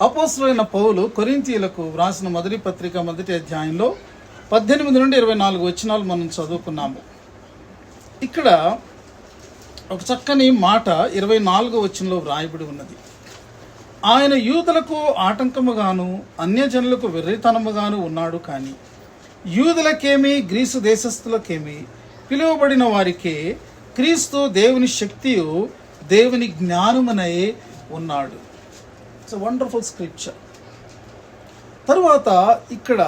అపోస్తలుడైన పౌలు కొరింథీయులకు వ్రాసిన మొదటి పత్రిక మొదటి అధ్యాయంలో 18 నుండి 24 వచనాలు మనం చదువుకున్నాము. ఇక్కడ ఒక చక్కని మాట 24 వచనంలో వ్రాయబడి ఉన్నది. ఆయన యూదులకు ఆటంకముగాను అన్యజనులకు వెర్రితనముగాను ఉన్నాడు, కానీ యూదులకేమి గ్రీసు దేశస్థులకేమి పిలువబడిన వారికే క్రీస్తు దేవుని శక్తియు దేవుని జ్ఞానమునై ఉన్నాడు. It's wonderful scripture. తరువాత ఇక్కడ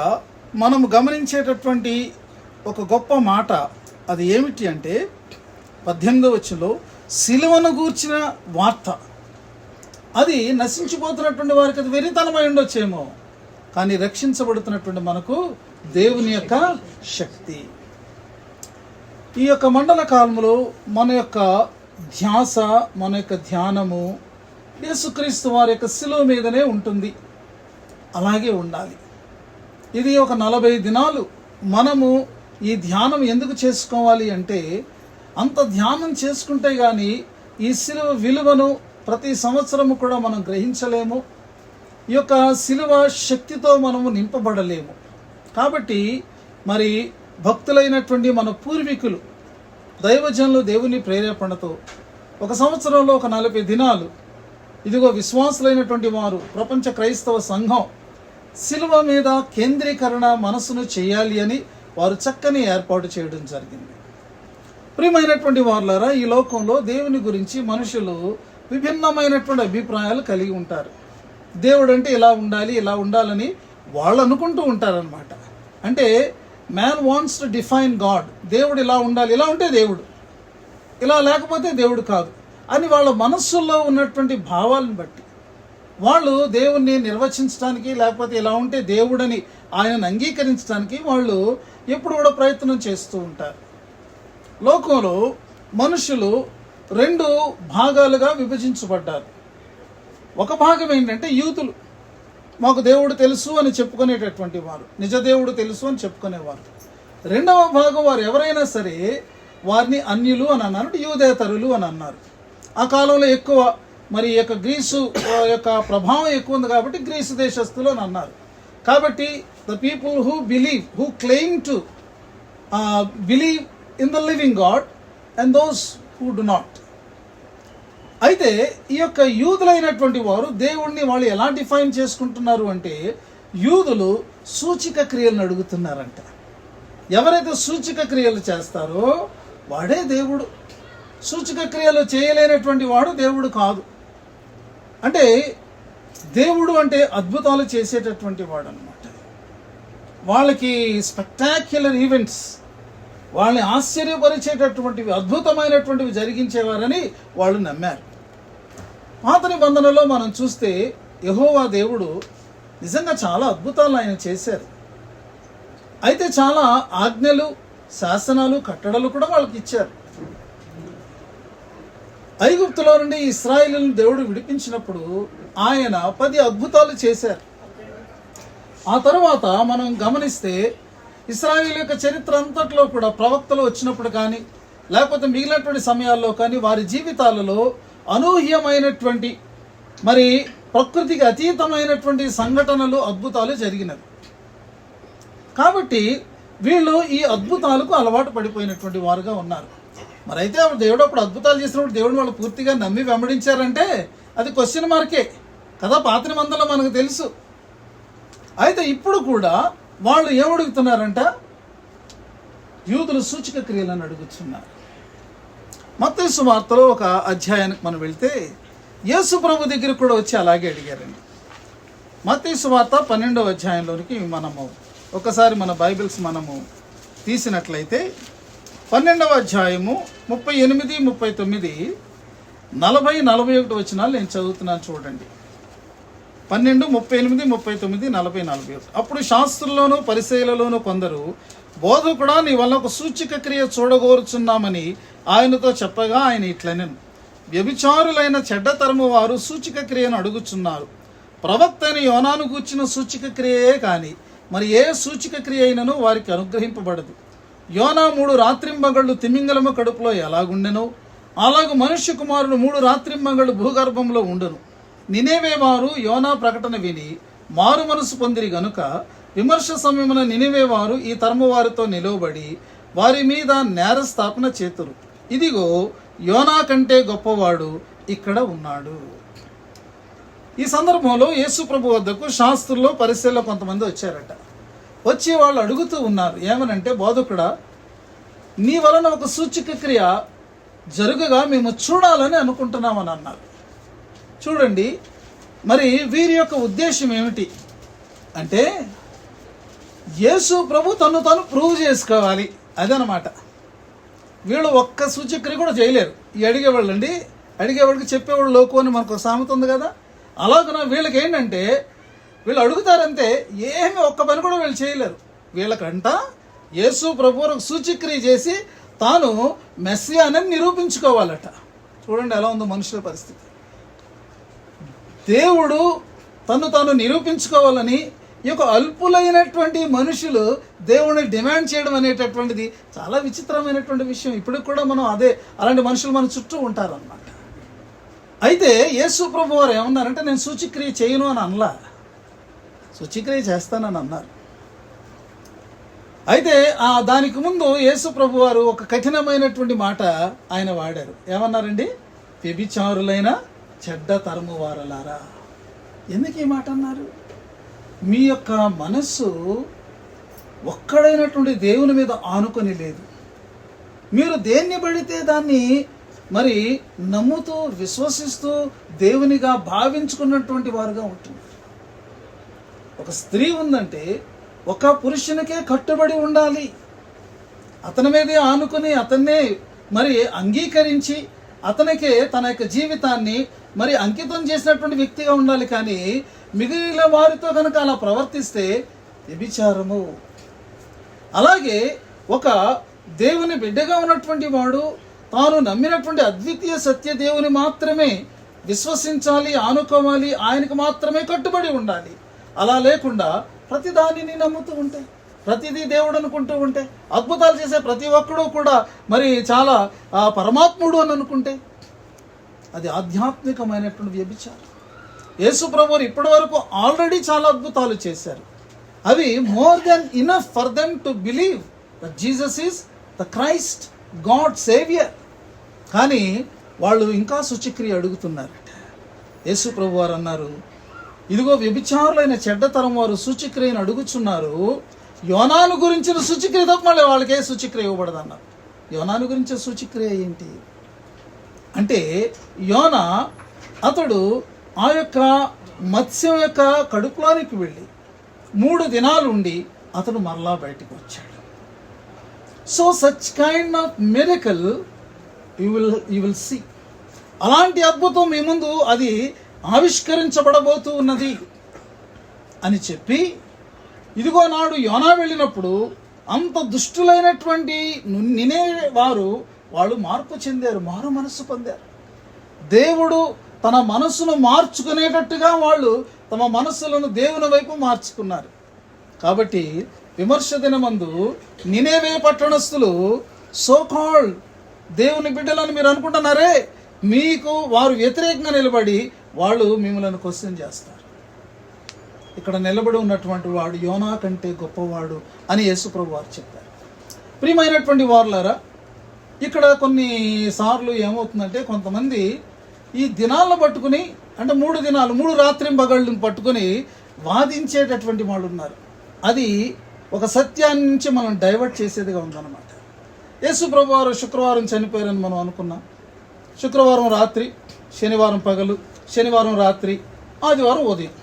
మనం గమనించేటటువంటి ఒక గొప్ప మాట అది ఏమిటి అంటే 18వ వచనంలో సిలువను గూర్చిన వార్త. అది నశించిపోతున్నటువంటి వారికి అది వెరితనమై ఉండొచ్చేమో, కానీ రక్షించబడుతున్నటువంటి మనకు దేవుని యొక్క శక్తి. ఈ యొక్క మండల కాలంలో మన యొక్క ధ్యాస, మన యొక్క ధ్యానము యేసుక్రీస్తు వారి యొక్క శిలువ మీదనే ఉంటుంది. అలాగే ఉండాలి. ఇది ఒక 40 దినాలు మనము ఈ ధ్యానం ఎందుకు చేసుకోవాలి అంటే, అంత ధ్యానం చేసుకుంటే కానీ ఈ శిలువ విలువను ప్రతి సంవత్సరము కూడా మనం గ్రహించలేము. ఈ యొక్క శిలువ శక్తితో మనము నింపబడలేము. కాబట్టి మరి భక్తులైనటువంటి మన పూర్వీకులు, దైవజనులు దేవుని ప్రేరేపణతో ఒక సంవత్సరంలో ఒక 40 దినాలు ఇదిగో విశ్వాసులైనటువంటి వారు, ప్రపంచ క్రైస్తవ సంఘం శిలువ మీద కేంద్రీకరణ మనసును చేయాలి అని వారు చక్కని ఏర్పాటు చేయడం జరిగింది. ప్రియమైనటువంటి వారులారా, ఈ లోకంలో దేవుని గురించి మనుషులు విభిన్నమైనటువంటి అభిప్రాయాలు కలిగి ఉంటారు. దేవుడు అంటే ఇలా ఉండాలి, ఇలా ఉండాలని వాళ్ళు అనుకుంటూ ఉంటారనమాట. అంటే man wants to define God. దేవుడు ఇలా ఉండాలి, ఇలా ఉంటే దేవుడు, ఇలా లేకపోతే దేవుడు కాదు అని వాళ్ళ మనస్సుల్లో ఉన్నటువంటి భావాలను బట్టి వాళ్ళు దేవుణ్ణి నిర్వచించడానికి, లేకపోతే ఇలా ఉంటే దేవుడని ఆయనను అంగీకరించడానికి వాళ్ళు ఎప్పుడు కూడా ప్రయత్నం చేస్తూ ఉంటారు. లోకంలో మనుషులు 2 భాగాలుగా విభజించబడ్డారు. ఒక భాగం ఏంటంటే యూదులు, మాకు దేవుడు తెలుసు అని చెప్పుకునేటటువంటి వారు, నిజ దేవుడు తెలుసు అని చెప్పుకునేవారు. రెండవ భాగం వారు ఎవరైనా సరే వారిని అన్యులు అని అన్నారు, యూదేతరులు అని అన్నారు. ఆ కాలంలో ఎక్కువ మరి యొక్క గ్రీసు యొక్క ప్రభావం ఎక్కువ ఉంది కాబట్టి గ్రీసు దేశస్తులు అని అన్నారు. కాబట్టి the people who believe, who claim to believe in the living God and those who do not. అయితే ఈ యొక్క యూదులైనటువంటి వారు దేవుణ్ణి వాళ్ళు ఎలా డిఫైన్ చేసుకుంటున్నారు అంటే, యూదులు సూచిక క్రియలను అడుగుతున్నారంట. ఎవరైతే సూచిక క్రియలు చేస్తారో వాడే దేవుడు. సూచిక క్రియలు చేయలేనటువంటి వాడు దేవుడు కాదు. అంటే దేవుడు అంటే అద్భుతాలు చేసేటటువంటి వాడు అనమాట. వాళ్ళకి స్పెక్టాక్యులర్ ఈవెంట్స్, వాళ్ళని ఆశ్చర్యపరిచేటటువంటివి, అద్భుతమైనటువంటివి జరిగించేవారని వాళ్ళు నమ్మారు. పాత నిబంధనలో మనం చూస్తే యెహోవా దేవుడు నిజంగా చాలా అద్భుతాలు ఆయన చేశారు. అయితే చాలా ఆజ్ఞలు, శాసనాలు, కట్టడలు కూడా వాళ్ళకి ఇచ్చారు. ఐగుప్తులో నుండి ఇశ్రాయేలును దేవుడు విడిపించినప్పుడు ఆయన 10 అద్భుతాలు చేశారు. ఆ తరువాత మనం గమనిస్తే ఇశ్రాయేలు యొక్క చరిత్ర అంతట్లో కూడా ప్రవక్తలు వచ్చినప్పుడు కానీ, లేకపోతే మిగిలినటువంటి సమయాల్లో కానీ వారి జీవితాలలో అనూహ్యమైనటువంటి మరి ప్రకృతికి అతీతమైనటువంటి సంఘటనలు, అద్భుతాలు జరిగినవి. కాబట్టి వీళ్ళు ఈ అద్భుతాలకు అలవాటు పడిపోయినటువంటి వారుగా ఉన్నారు. మరి అయితే దేవుడు అప్పుడు అద్భుతాలు చేసినప్పుడు దేవుడిని వాళ్ళు పూర్తిగా నమ్మి వెంబడించారంటే అది క్వశ్చన్ మార్కే కదా. పాత నిబంధనలో మనకు తెలుసు. అయితే ఇప్పుడు కూడా వాళ్ళు ఏమడుగుతున్నారంట, యూదులు సూచిక క్రియలను అడుగుతున్నారు. మత్తయి సువార్తలో ఒక అధ్యాయానికి మనం వెళ్తే యేసు ప్రభు దగ్గర కూడా వచ్చి అలాగే అడిగారండి. మత్తయి సువార్త 12వ అధ్యాయంలోనికి మనము ఒకసారి మన బైబిల్స్ మనము తీసినట్లయితే 12వ అధ్యాయము 38, 39, 40, 41 వచనాలు నేను చదువుతున్నాను చూడండి. 12, 38, 39, 40, 41. అప్పుడు శాస్త్రుల్లోనూ పరిసయ్యులలోనూ కొందరు, బోధకుడా నీ వల్ల ఒక సూచిక క్రియ చూడగోరుచున్నామని ఆయనతో చెప్పగా ఆయన ఇట్లనెను, వ్యభిచారులైన చెడ్డతరము వారు సూచిక క్రియను అడుగుచున్నారు. ప్రవక్త అయిన యోనాను గూర్చిన సూచిక క్రియయే కానీ మరి ఏ సూచిక క్రియ అయినను వారికి అనుగ్రహింపబడదు. యోనా 3 రాత్రింబగళ్ళు తిమింగలము కడుపులో ఎలాగుండెనో అలాగూ మనుష్య కుమారుడు 3 రాత్రింబగళ్ళు భూగర్భంలో ఉండును. నినేవే వారు యోనా ప్రకటన విని మారు మనసు పొందిరి గనుక విమర్శ సమయమున నినివే వారు ఈ తరము వారితో నిలువబడి వారి మీద నేర స్థాపన చేతురు. ఇదిగో యోనా కంటే గొప్పవాడు ఇక్కడ ఉన్నాడు. ఈ సందర్భంలో యేసు ప్రభు వద్దకు శాస్త్రుల్లో పరిశీలన కొంతమంది వచ్చారట. వచ్చి వాళ్ళు అడుగుతూ ఉన్నారు, ఏమనంటే, బోధకుడా, నీ వలన ఒక సూచక క్రియ జరుగుగా మేము చూడాలని అనుకుంటున్నామని అన్నారు. చూడండి, మరి వీరి యొక్క ఉద్దేశం ఏమిటి అంటే, యేసు ప్రభు తను ప్రూవ్ చేసుకోవాలి, అదనమాట. వీళ్ళు ఒక్క సూచక్రియ కూడా చేయలేరు. ఈ అడిగేవాళ్ళకి చెప్పేవాళ్ళు లోకు అని మనకు ఒక సామెత ఉంది కదా. అలాగన వీళ్ళకి ఏంటంటే, వీళ్ళు అడుగుతారంతే, ఏమి ఒక్క పని కూడా వీళ్ళు చేయలేరు. వీళ్ళకంట యేసు ప్రభు ఒక సూచక్రియ చేసి తాను మెస్సియాని నిరూపించుకోవాలట. చూడండి ఎలా ఉందో మనుషుల పరిస్థితి. దేవుడు తాను నిరూపించుకోవాలని ఈ యొక్క అల్పులైనటువంటి మనుషులు దేవుడిని డిమాండ్ చేయడం అనేటటువంటిది చాలా విచిత్రమైనటువంటి విషయం. ఇప్పటికి కూడా మనం అలాంటి మనుషులు మన చుట్టూ ఉంటారన్నమాట. అయితే యేసు ప్రభు వారు ఏమన్నారంటే, నేను సూచక్రియ చేయను అని అనలా, సూచక్రియ చేస్తానని అన్నారు. అయితే దానికి ముందు యేసు ప్రభు వారు ఒక కఠినమైనటువంటి మాట ఆయన వాడారు. ఏమన్నారండి? వ్యభిచారులైన చెడ్డ తరము వారలారా. ఎందుకు ఈ మాట అన్నారు? మీ యొక్క మనస్సు ఒక్కడైనటువంటి దేవుని మీద ఆనుకొని లేదు. మీరు దేన్ని పడితే దాన్ని మరి నమ్ముతూ విశ్వసిస్తూ దేవునిగా భావించుకున్నటువంటి వారుగా ఉంటుంది. ఒక స్త్రీ ఉందంటే ఒక పురుషునికే కట్టుబడి ఉండాలి, అతని మీదే ఆనుకుని అతన్నే మరి అంగీకరించి అతనికే తన యొక్క జీవితాన్ని మరి అంకితం చేసినటువంటి వ్యక్తిగా ఉండాలి. కానీ మిగిలిన వారితో కనుక అలా ప్రవర్తిస్తే వ్యభిచారము. అలాగే ఒక దేవుని బిడ్డగా ఉన్నటువంటి వాడు తాను నమ్మినటువంటి అద్వితీయ సత్య దేవుని మాత్రమే విశ్వసించాలి, ఆనుకోవాలి, ఆయనకు మాత్రమే కట్టుబడి ఉండాలి. అలా లేకుండా ప్రతి దానిని నమ్ముతూ ఉంటే, ప్రతిదీ దేవుడు అనుకుంటూ ఉంటే, అద్భుతాలు చేసే ప్రతి ఒక్కడూ కూడా మరి చాలా పరమాత్ముడు అని అనుకుంటే అది ఆధ్యాత్మికమైనటువంటి వ్యభిచారం. యేసు ప్రభువు ఇప్పటి వరకు ఆల్రెడీ చాలా అద్భుతాలు చేశారు. అవి more than enough for them to believe that Jesus is the Christ, God saviour. కానీ వాళ్ళు ఇంకా సూచక్రియ అడుగుతున్నారట. యేసు ప్రభు వారు అన్నారు, ఇదిగో వ్యభిచారులైన చెడ్డతరం వారు సూచక్రియను అడుగుచున్నారు. యోనాను గురించిన సూచక్రియ తప్ప మళ్ళీ వాళ్ళకే సూచక్రియ ఇవ్వబడదు అన్నారు. యోనాను గురించిన సూచక్రియ ఏంటి అంటే, యోనా అతడు ఆ యొక్క మత్స్యం యొక్క కడుపులోనికి వెళ్ళి 3 దినాలు ఉండి అతడు మరలా బయటకు వచ్చాడు. So such kind of miracle you will see. అలాంటి అద్భుతం మీ ముందు అది ఆవిష్కరించబడబోతూ ఉన్నది అని చెప్పి, ఇదిగో నాడు యోనా వెళ్ళినప్పుడు అంత దుష్టులైనటువంటి నినివే వాళ్ళు మార్పు చెందారు, మారు మనస్సు పొందారు. దేవుడు తన మనస్సును మార్చుకునేటట్టుగా వాళ్ళు తమ మనస్సులను దేవుని వైపు మార్చుకున్నారు. కాబట్టి విమర్శ దినమందు నినివే పట్టణస్థులు సోకాల్డ్ దేవుని బిడ్డలని మీరు అనుకుంటున్నారే, మీకు వారు వ్యతిరేకంగా నిలబడి వాళ్ళు మిమ్మల్ని క్వశ్చన్ చేస్తారు. ఇక్కడ నిలబడి ఉన్నటువంటి వాడు యోనా కంటే గొప్పవాడు అని యేసుప్రభు వారు చెప్పారు. ప్రియమైనటువంటి వారులారా, ఇక్కడ కొన్నిసార్లు ఏమవుతుందంటే, కొంతమంది ఈ దినాలను పట్టుకుని, అంటే 3 దినాలు 3 రాత్రింబగళ్ళను పట్టుకుని వాదించేటటువంటి వాళ్ళు ఉన్నారు. అది ఒక సత్యాన్ని నుంచి మనం డైవర్ట్ చేసేదిగా ఉందన్నమాట. యేసు ప్రభు వారు శుక్రవారం చనిపోయారని మనం అనుకున్నాం. శుక్రవారం రాత్రి, శనివారం పగలు, శనివారం రాత్రి, ఆదివారం ఉదయం,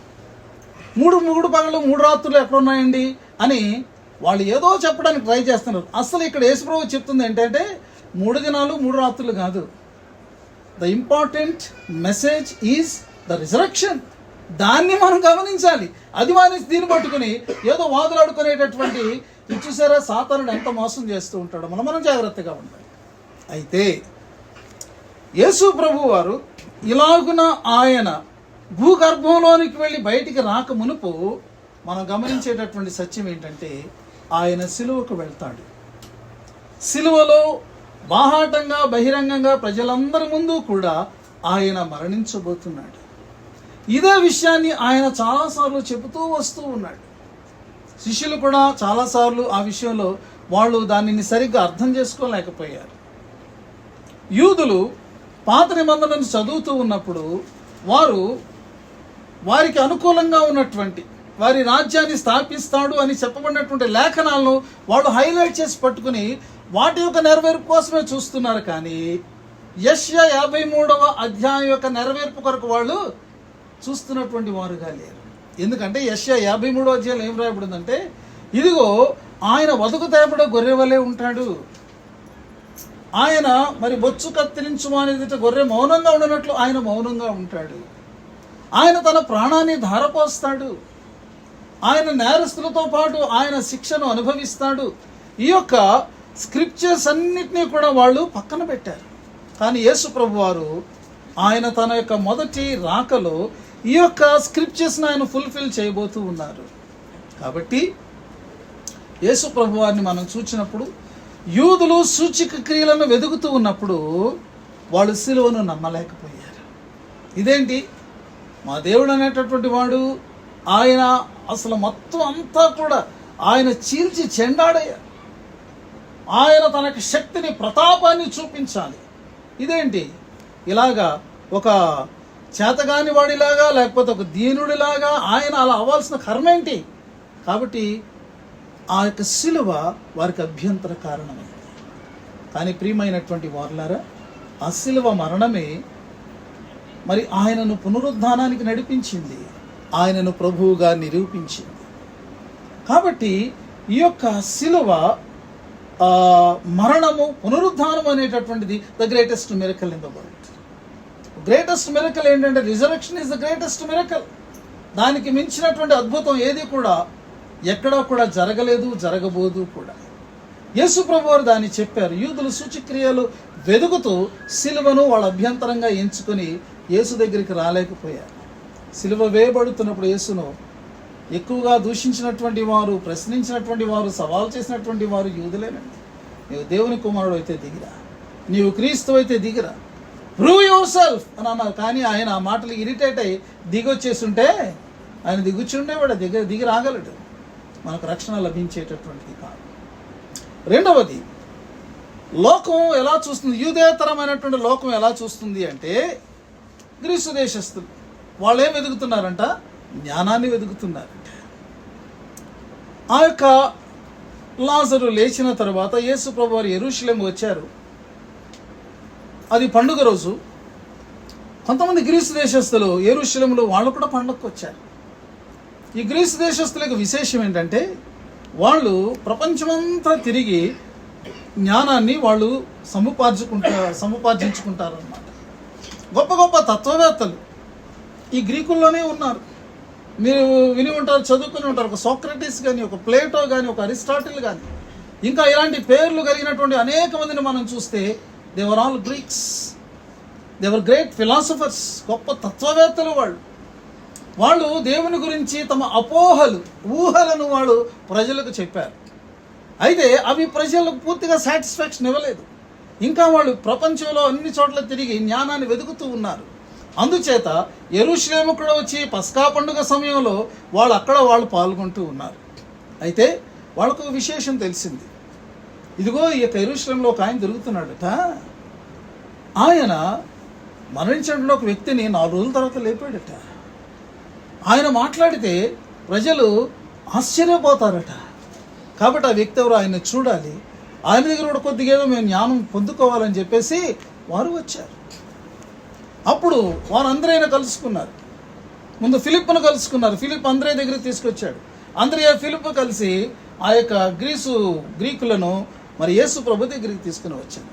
3 పగలు 3 రాత్రులు ఎక్కడున్నాయండి అని వాళ్ళు ఏదో చెప్పడానికి ట్రై చేస్తున్నారు. అసలు ఇక్కడ యేసు ప్రభు చెప్తుంది ఏంటంటే, 3 దినాలు 3 రాత్రులు కాదు. The important message is the resurrection. దాన్ని మనం గమనించాలి. అది మానేసి దీన్ని పట్టుకుని ఏదో వాదులాడుకునేటటువంటి, చూసారా సాతానుడు ఎంత మోసం చేస్తూ ఉంటాడో మనం జాగ్రత్తగా ఉండాలి. అయితే యేసు ప్రభు వారు ఇలాగున ఆయన భూగర్భంలోనికి వెళ్ళి బయటికి రాక మునుపు మనం గమనించేటటువంటి సత్యం ఏంటంటే, ఆయన సిలువకు వెళ్తాడు. సిలువలో బాహాటంగా బహిరంగంగా ప్రజలందరి ముందు కూడా ఆయన మరణించబోతున్నాడు. ఇదే విషయాన్ని ఆయన చాలాసార్లు చెబుతూ వస్తూ ఉన్నాడు. శిష్యులు కూడా చాలాసార్లు ఆ విషయంలో వాళ్ళు దానిని సరిగ్గా అర్థం చేసుకోలేకపోయారు. యూదులు పాత నిబంధనను చదువుతూ ఉన్నప్పుడు వారికి అనుకూలంగా ఉన్నటువంటి వారి రాజ్యాన్ని స్థాపిస్తాడు అని చెప్పబడినటువంటి లేఖనాలను వాళ్ళు హైలైట్ చేసి పట్టుకుని వాటి యొక్క నెరవేర్పు కోసమే చూస్తున్నారు. కానీ యెషయా 53వ అధ్యాయం యొక్క నెరవేర్పు కొరకు వాళ్ళు చూస్తున్నటువంటి వారుగా లేరు. ఎందుకంటే యెషయా 53వ అధ్యాయంలో ఏం రాయబడిందంటే, ఇదిగో ఆయన వధకు తేపడే గొర్రె వలె ఉంటాడు, ఆయన మరి బొచ్చు కత్తిరించుమా అనేది గొర్రె మౌనంగా ఉండనట్లు ఆయన మౌనంగా ఉంటాడు, ఆయన తన ప్రాణాన్ని ధారపోస్తాడు, ఆయన నేరస్తులతో పాటు ఆయన శిక్షను అనుభవిస్తాడు. ఈ యొక్క స్క్రిప్చర్స్ అన్నిటినీ కూడా వాళ్ళు పక్కన పెట్టారు. కానీ యేసు ప్రభు వారు ఆయన తన యొక్క మొదటి రాకలో ఈ యొక్క స్క్రిప్చర్స్ని ఆయన ఫుల్ఫిల్ చేయబోతూ ఉన్నారు. కాబట్టి యేసు ప్రభు వారిని మనం చూచినప్పుడు యూదులు సూచక క్రియలను వెదుగుతూ ఉన్నప్పుడు వాళ్ళు సిలువను నమ్మలేకపోయారు. ఇదేంటి, మా దేవుడు అనేటటువంటి వాడు ఆయన అసలు మొత్తం అంతా కూడా ఆయన చీల్చి చెండాడయ్యారు. ఆయన తన శక్తిని ప్రతాపాన్ని చూపించాలి. ఇదేంటి, ఇలాగా ఒక చేతగాని వాడిలాగా లేకపోతే ఒక దీనుడిలాగా ఆయన అలా అవ్వాల్సిన కర్మ ఏంటి? కాబట్టి ఆ యొక్క సిలువ వారికి అభ్యంతర కారణమైంది. కానీ ప్రియమైనటువంటి వారులారా, ఆ సిలువ మరణమే మరి ఆయనను పునరుద్ధానానికి నడిపించింది, ఆయనను ప్రభువుగా నిరూపించింది. కాబట్టి ఈ యొక్క సిలువ మరణము పునరుద్ధానం అనేటటువంటిది the greatest miracle in the world. Greatest miracle ఏంటంటే resurrection is the greatest miracle. దానికి మించినటువంటి అద్భుతం ఏది కూడా ఎక్కడా కూడా జరగలేదు, జరగబోదు కూడా. యేసు ప్రభు వారు దాన్ని చెప్పారు. యూదులు సూచక్రియలు వెదుగుతూ సిలువను వాళ్ళ అభ్యంతరంగా ఎంచుకొని యేసు దగ్గరికి రాలేకపోయారు. సిలువ వేయబడుతున్నప్పుడు యేసును ఎక్కువగా దూషించినటువంటి వారు, ప్రశ్నించినటువంటి వారు, సవాల్ చేసినటువంటి వారు యూదులేనండి. నీవు దేవుని కుమారుడు అయితే దిగిరా, నీవు క్రీస్తు అయితే దిగిరా, ప్రూవ్ యువర్ సెల్ఫ్ అని అన్నారు. కానీ ఆయన ఆ మాటలు ఇరిటేట్ అయ్యి దిగొచ్చేస్తుంటే ఆయన దిగుచుండేవాడు, దిగి రాగలడు. మనకు రక్షణ లభించేటటువంటిది కాదు. రెండవది, లోకం ఎలా చూస్తుంది, యూదేతరమైనటువంటి లోకం ఎలా చూస్తుంది అంటే, గ్రీసు దేశస్తులు వాళ్ళు ఏం వెతుకుతున్నారంట, జ్ఞానాన్ని వెతుకుతున్నారంట. ఆ యొక్క లాజరు లేచిన తర్వాత యేసు ప్రభు వారు యెరూషలేము వచ్చారు. అది పండుగ రోజు. కొంతమంది గ్రీసు దేశస్తులు యెరూషలేములో వాళ్ళు కూడా పండుగకు వచ్చారు. ఈ గ్రీసు దేశస్తులకు విశేషం ఏంటంటే, వాళ్ళు ప్రపంచమంతా తిరిగి జ్ఞానాన్ని వాళ్ళు సముపార్జించుకుంటారు అన్నమాట. గొప్ప గొప్ప తత్వవేత్తలు ఈ గ్రీకుల్లోనే ఉన్నారు. మీరు విని ఉంటారు, చదువుకుని ఉంటారు. ఒక సోక్రటీస్ కానీ, ఒక ప్లేటో కానీ, ఒక అరిస్టాటిల్ కానీ, ఇంకా ఇలాంటి పేర్లు కలిగినటువంటి అనేక మందిని మనం చూస్తే they were all Greeks. They were great philosophers, గొప్ప తత్వవేత్తలు. వాళ్ళు దేవుని గురించి తమ అపోహలు, ఊహలను వాళ్ళు ప్రజలకు చెప్పారు. అయితే అవి ప్రజలకు పూర్తిగా సాటిస్ఫాక్షన్ ఇవ్వలేదు. ఇంకా వాళ్ళు ప్రపంచంలో అన్ని చోట్ల తిరిగి జ్ఞానాన్ని వెతుకుతూ ఉన్నారు. అందుచేత యెరూషలేము కూడా వచ్చి పస్కా పండుగ సమయంలో వాళ్ళు పాల్గొంటూ ఉన్నారు. అయితే వాళ్ళకు ఒక విశేషం తెలిసింది. ఇదిగో ఈ యొక్క యెరూషలేములో ఒక ఆయన తిరుగుతున్నాడట. ఆయన మరణించిన ఒక వ్యక్తిని 4 రోజుల తర్వాత లేపాడట. ఆయన మాట్లాడితే ప్రజలు ఆశ్చర్యపోతారట. కాబట్టి ఆ వ్యక్తి ఎవరు, ఆయన చూడాలి, ఆయన దగ్గర కూడా కొద్దిగా ఏదో మేము జ్ఞానం పొందుకోవాలని చెప్పేసి వారు వచ్చారు. అప్పుడు వారందరైనా కలుసుకున్నారు. ముందు ఫిలిప్ను కలుసుకున్నారు. ఫిలిప్ అంద్రే దగ్గరికి తీసుకొచ్చాడు. అంద్రయ ఫిలిప్ కలిసి ఆ యొక్క గ్రీకులను మరి యేసు ప్రభు దగ్గరికి తీసుకుని వచ్చాడు.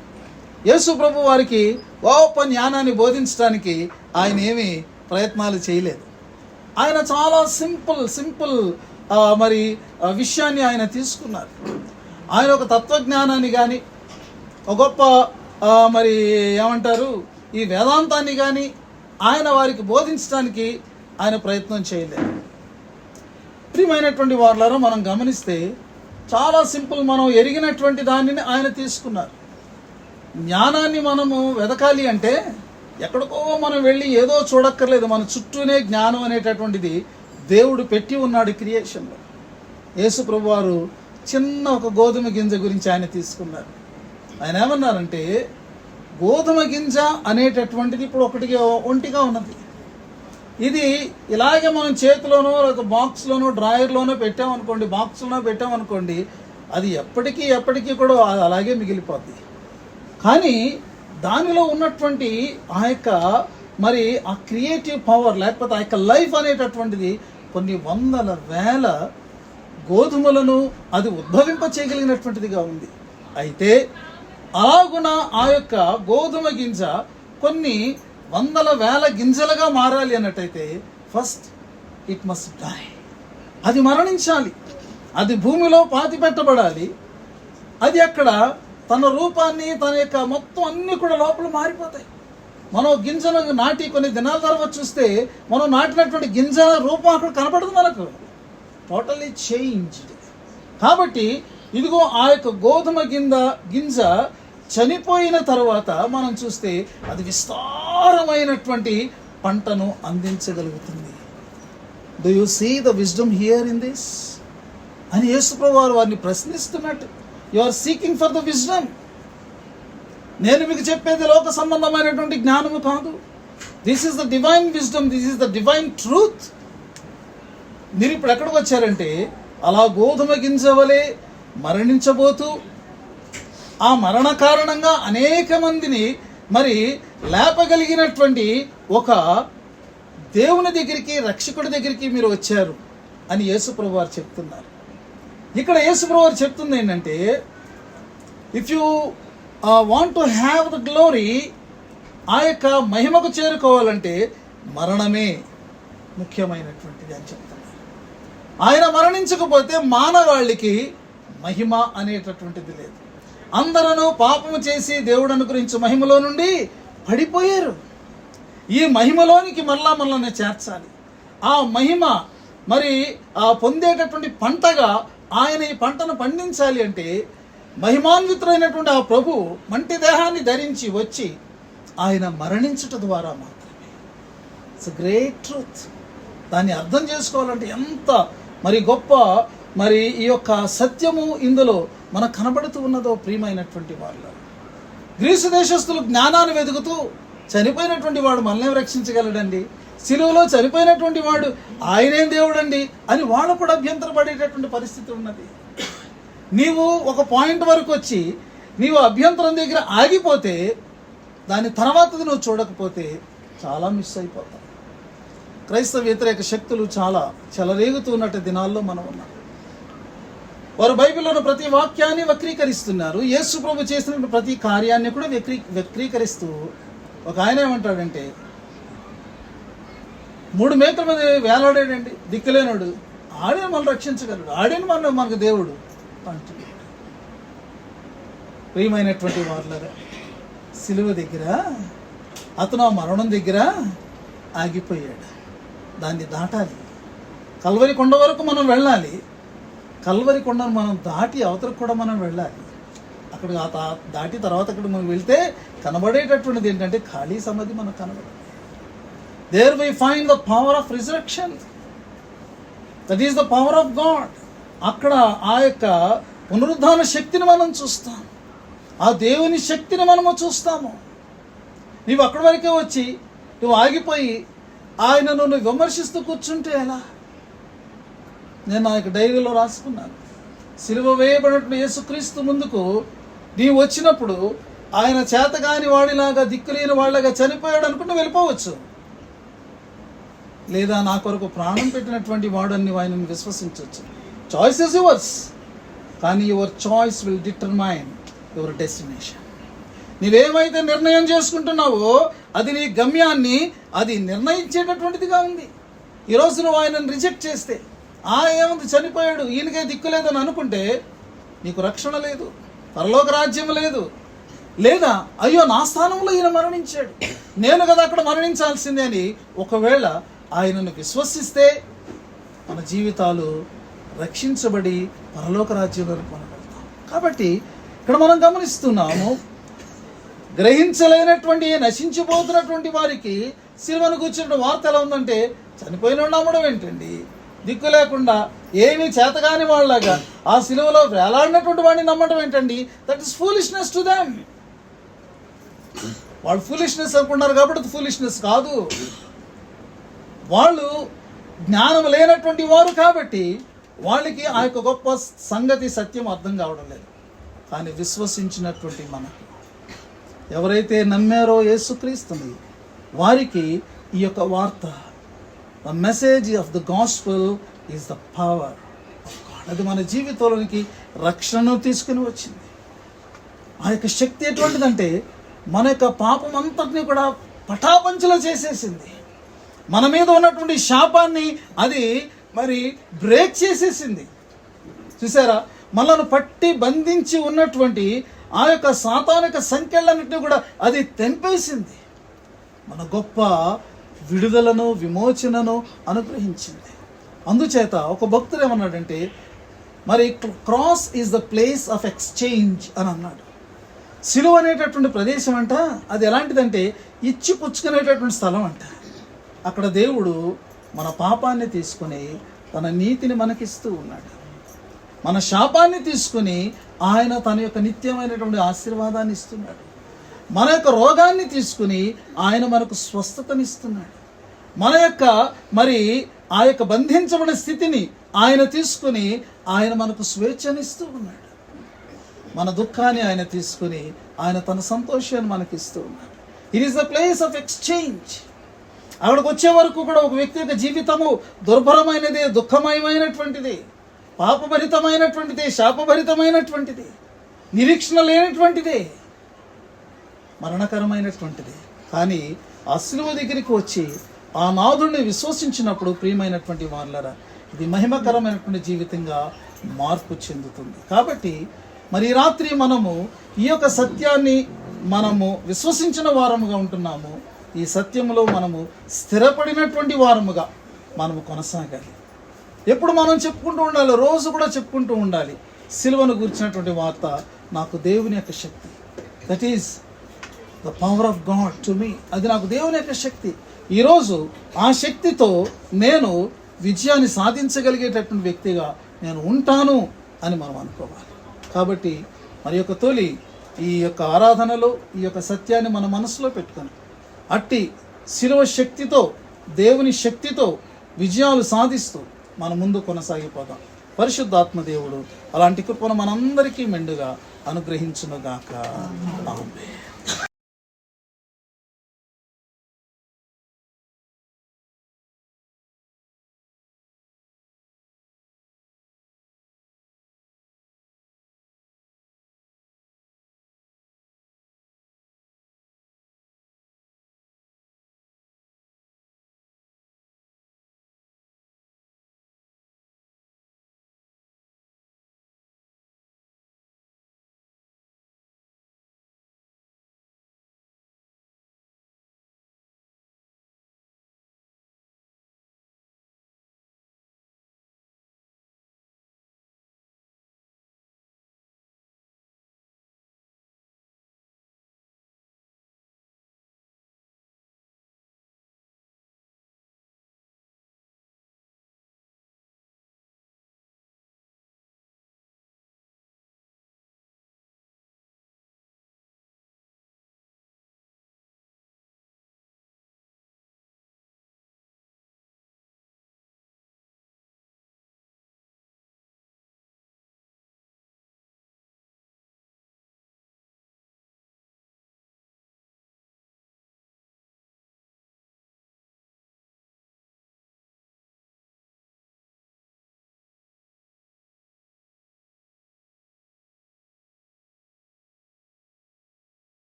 యేసు ప్రభు వారికి గొప్ప జ్ఞానాన్ని బోధించడానికి ఆయన ఏమీ ప్రయత్నాలు చేయలేదు. ఆయన చాలా సింపుల్ మరి విషయాన్ని ఆయన తీసుకున్నారు. ఆయన ఒక తత్వజ్ఞానాన్ని కానీ, ఒక గొప్ప మరి ఏమంటారు ఈ వేదాంతాన్ని కానీ ఆయన వారికి బోధించడానికి ఆయన ప్రయత్నం చేయలేదు. ప్రియమైనటువంటి వారులారా, మనం గమనిస్తే చాలా సింపుల్, మనం ఎరిగినటువంటి దానిని ఆయన తీసుకున్నారు. జ్ఞానాన్ని మనము వెదకాలి అంటే ఎక్కడికో మనం వెళ్ళి ఏదో చూడక్కర్లేదు. మన చుట్టూనే జ్ఞానం అనేటటువంటిది దేవుడు పెట్టి ఉన్నాడు క్రియేషన్లో. యేసు ప్రభు వారు చిన్న ఒక గోధుమ గింజ గురించి ఆయన తీసుకున్నారు. ఆయన ఏమన్నారంటే, గోధుమ గింజ అనేటటువంటిది ఇప్పుడు ఒంటిగా ఉన్నది. ఇది ఇలాగే మనం చేతిలోనో లేకపోతే బాక్స్లోనో డ్రాయర్లోనో పెట్టామనుకోండి, అది ఎప్పటికీ కూడా అది అలాగే మిగిలిపోద్ది. కానీ దానిలో ఉన్నటువంటి ఆ యొక్క మరి ఆ క్రియేటివ్ పవర్ లేకపోతే ఆ యొక్క లైఫ్ అనేటటువంటిది కొన్ని వందల వేల గోధుమలను అది ఉద్భవింప చేయగలిగినటువంటిదిగా ఉంది. అయితే అలాగున ఆ యొక్క గోధుమ గింజ కొన్ని వందల వేల గింజలుగా మారాలి అన్నట్టయితే ఫస్ట్ ఇట్ మస్ట్ డై. అది మరణించాలి, అది భూమిలో పాతి పెట్టబడాలి. అది అక్కడ తన రూపాన్ని తన యొక్క మొత్తం అన్నీ కూడా లోపల మారిపోతాయి. మనం గింజను నాటి కొన్ని దినాల తర్వాత చూస్తే మనం నాటినటువంటి గింజ రూపం అక్కడ కనపడదు, మనకు టోటల్లీ చేంజ్డ్. కాబట్టి ఇదిగో ఆ యొక్క గోధుమ గింజ చనిపోయిన తర్వాత మనం చూస్తే అది విస్తారమైనటువంటి పంటను అందించగలుగుతుంది. Do you see the wisdom here in this అని యేసుప్రభువు వారు వారిని ప్రశ్నిస్తున్నట్టు. You are seeking for the wisdom. నేను మీకు చెప్పేది లోక సంబంధమైనటువంటి జ్ఞానము కాదు. This is the divine wisdom, this is the divine truth. మీరు ఇప్పుడు ఎక్కడికి వచ్చారంటే, అలా గోధుమ గింజ వలె మరణించబోతూ ఆ మరణ కారణంగా అనేక మందిని మరి లేపగలిగినటువంటి ఒక దేవుని దగ్గరికి, రక్షకుడి దగ్గరికి మీరు వచ్చారు అని యేసుప్రభువు వారు చెప్తున్నారు. ఇక్కడ యేసుప్రభువు వారు చెప్తుంది ఏంటంటే, if you want to have the glory, ఆ యొక్క మహిమకు చేరుకోవాలంటే మరణమే ముఖ్యమైనటువంటిది అని చెప్తున్నారు. ఆయన మరణించకపోతే మానవాళికి మహిమ అనేటటువంటిది లేదు. అందరూ పాపము చేసి దేవుడు అనుగ్రహించే మహిమలో నుండి పడిపోయారు. ఈ మహిమలోనికి మరలా చేర్చాలి. ఆ మహిమ మరి ఆ పొందేటటువంటి పంటగా ఆయన ఈ పంటను పండించాలి అంటే మహిమాన్వితుడైనటువంటి ఆ ప్రభు మంటి దేహాన్ని ధరించి వచ్చి ఆయన మరణించుట ద్వారా మాత్రమే. It's a great truth. దాన్ని అర్థం చేసుకోవాలంటే ఎంత మరి గొప్ప మరి ఈ యొక్క సత్యము ఇందులో మనకు కనబడుతూ ఉన్నదో ప్రియమైనటువంటి వాళ్ళు. గ్రీసు దేశస్తులు జ్ఞానాన్ని వెతుకుతూ చనిపోయినటువంటి వాడు మనల్ని రక్షించగలడండి, సిలువలో చనిపోయినటువంటి వాడు ఆయనేం దేవుడండి అని వాళ్ళు కూడా అభ్యంతరపడేటటువంటి పరిస్థితి ఉన్నది. నీవు ఒక పాయింట్ వరకు వచ్చి నీవు అభ్యంతరం దగ్గర ఆగిపోతే దాని తర్వాతది నువ్వు చూడకపోతే చాలా మిస్ అయిపోతావు. క్రైస్తవ వ్యతిరేక శక్తులు చాలా చెలరేగుతున్నట్టు దినాల్లో మనం ఉన్నాం. వారు బైబిల్లోని ప్రతి వాక్యాన్ని వక్రీకరిస్తున్నారు. యేసు ప్రభు చేసిన ప్రతి కార్యాన్ని కూడా వక్రీకరిస్తూ ఒక ఆయన ఏమంటాడంటే, 3 మేకల మీద వేలాడాడండి దిక్కులేనోడు, ఆడిని మనం రక్షించగలడు, ఆడిని మనకు దేవుడు అంటున్నాడు. ప్రియమైనటువంటి వాళ్ళగా సిలువ దగ్గర అతను ఆ మరణం దగ్గర ఆగిపోయాడు. దాన్ని దాటాలి. కల్వరి కొండ వరకు మనం వెళ్ళాలి. కల్వరి కొండను మనం దాటి అవతలకు కూడా మనం వెళ్ళాలి. అక్కడ దాటి తర్వాత అక్కడ మనం వెళ్తే కనబడేటటువంటిది ఏంటంటే ఖాళీ సమాధి మనకు కనబడుతుంది. There we find the power of resurrection, that is the power of God. అక్కడ ఆ యొక్క పునరుద్ధాన శక్తిని మనం చూస్తాం, ఆ దేవుని శక్తిని మనము చూస్తాము. నీవు అక్కడి వరకే వచ్చి నువ్వు ఆగిపోయి ఆయనను నువ్వు విమర్శిస్తూ కూర్చుంటే ఎలా? నేను నా యొక్క డైరీలో రాసుకున్నాను, సిలువ వేయబడినటువంటి యేసుక్రీస్తు ముందుకు నీవు వచ్చినప్పుడు ఆయన చేతగాని వాడిలాగా దిక్కులేని వాళ్ళగా చనిపోయాడు అనుకుంటూ వెళ్ళిపోవచ్చు, లేదా నా కొరకు ప్రాణం పెట్టినటువంటి వాడని ఆయనను విశ్వసించవచ్చు. చాయిస్ ఇస్ యువర్స్, కానీ your choice will determine your destination. నీవేమైతే నిర్ణయం చేసుకుంటున్నావో అది నీ గమ్యాన్ని అది నిర్ణయించేటటువంటిదిగా ఉంది. ఈరోజు నువ్వు ఆయనను రిజెక్ట్ చేస్తే, ఏముంది చనిపోయాడు, ఈయనకే దిక్కు లేదని అనుకుంటే నీకు రక్షణ లేదు, పరలోక రాజ్యం లేదు. లేదా అయ్యో నా స్థానంలో ఈయన మరణించాడు, నేను కదా అక్కడ మరణించాల్సిందే అని ఒకవేళ ఆయనను విశ్వసిస్తే మన జీవితాలు రక్షించబడి పరలోక రాజ్యంలోకి మనం వెళ్తాం. కాబట్టి ఇక్కడ మనం గమనిస్తున్నాము, గ్రహించలేనటువంటి నశించిపోతున్నటువంటి వారికి సిలువను కూర్చున్న వార్త ఎలా ఉందంటే, చనిపోయిన నమ్మడం ఏంటండి, దిక్కు లేకుండా ఏమీ చేతగాని వాళ్ళగా ఆ సిలువలో వేలాడినటువంటి వాడిని నమ్మడం ఏంటండి? That is foolishness to them. వాళ్ళు ఫూలిష్నెస్ అనుకున్నారు కాబట్టి అది ఫూలిష్నెస్ కాదు. వాళ్ళు జ్ఞానం లేనటువంటి వారు కాబట్టి వాళ్ళకి ఆ యొక్క గొప్ప సంగతి సత్యం అర్థం కావడం లేదు. కానీ విశ్వసించినటువంటి మనకు, ఎవరైతే నమ్మారో యేసుక్రీస్తుని, వారికి ఈ యొక్క వార్త, the message of the gospel is the power of God. అది మన జీవితంలోనికి రక్షణను తీసుకుని వచ్చింది. ఆ యొక్క శక్తి ఎటువంటిదంటే, మన యొక్క పాపం అంతటినీ కూడా పటాపంచలో చేసేసింది. మన మీద ఉన్నటువంటి శాపాన్ని అది మరి బ్రేక్ చేసేసింది. చూసారా, మనల్ని పట్టి బంధించి ఉన్నటువంటి ఆ యొక్క సాతానిక సంఖ్యలన్నింటినీ కూడా అది తెంపేసింది. మన గొప్ప విడుదలను, విమోచనను అనుగ్రహించింది. అందుచేత ఒక భక్తుడు ఏమన్నాడంటే, మరి cross is the place of exchange అని అన్నాడు. సిలువ అనేటటువంటి ప్రదేశం అంట, అది ఎలాంటిదంటే ఇచ్చి పుచ్చుకునేటటువంటి స్థలం అంట. అక్కడ దేవుడు మన పాపాన్ని తీసుకుని తన నీతిని మనకిస్తూ ఉన్నాడు. మన శాపాన్ని తీసుకుని ఆయన తన యొక్క నిత్యమైనటువంటి ఆశీర్వాదాన్ని ఇస్తున్నాడు. మన యొక్క రోగాన్ని తీసుకుని ఆయన మనకు స్వస్థతనిస్తున్నాడు. మన యొక్క మరి ఆ యొక్క బంధించబడిన స్థితిని ఆయన తీసుకుని ఆయన మనకు స్వేచ్ఛనిస్తూ ఉన్నాడు. మన దుఃఖాన్ని ఆయన తీసుకుని ఆయన తన సంతోషాన్ని మనకి ఇస్తూ ఉన్నాడు. It is the place of exchange. అక్కడికి వచ్చే వరకు కూడా ఒక వ్యక్తి యొక్క జీవితము దుర్భరమైనది, దుఃఖమయమైనటువంటిది, పాపభరితమైనటువంటిది, శాపభరితమైనటువంటిది, నిరీక్షణ లేనటువంటిది, మరణకరమైనటువంటిది. కానీ ఆ సిలువ దగ్గరికి వచ్చి ఆ నాథుడిని విశ్వసించినప్పుడు, ప్రియమైనటువంటి వారులారా, ఇది మహిమకరమైనటువంటి జీవితంగా మార్పు చెందుతుంది. కాబట్టి మరి ఈ రాత్రి మనము ఈ యొక్క సత్యాన్ని మనము విశ్వసించిన వారముగా ఉంటున్నాము. ఈ సత్యములో మనము స్థిరపడినటువంటి వారముగా మనము కొనసాగాలి. ఎప్పుడు మనం చెప్పుకుంటూ ఉండాలి, రోజు కూడా చెప్పుకుంటూ ఉండాలి, సిలువను గురించినటువంటి వార్త నాకు దేవుని యొక్క శక్తి. That is the power of God to me. అది నాకు దేవుని యొక్క శక్తి. ఈరోజు ఆ శక్తితో నేను విజయాన్ని సాధించగలిగేటటువంటి వ్యక్తిగా నేను ఉంటాను అని మనం అనుకోవాలి. కాబట్టి మరి యొక్క తొలి ఈ యొక్క ఆరాధనలో ఈ యొక్క సత్యాన్ని మన మనసులో పెట్టుకొని అట్టి శిలువ శక్తితో, దేవుని శక్తితో విజయాలు సాధిస్తూ మన ముందు కొనసాగిపోదాం. పరిశుద్ధాత్మ దేవుడు అలాంటి కృపను మనందరికీ మెండుగా అనుగ్రహించునుగాక. ఆమేన్.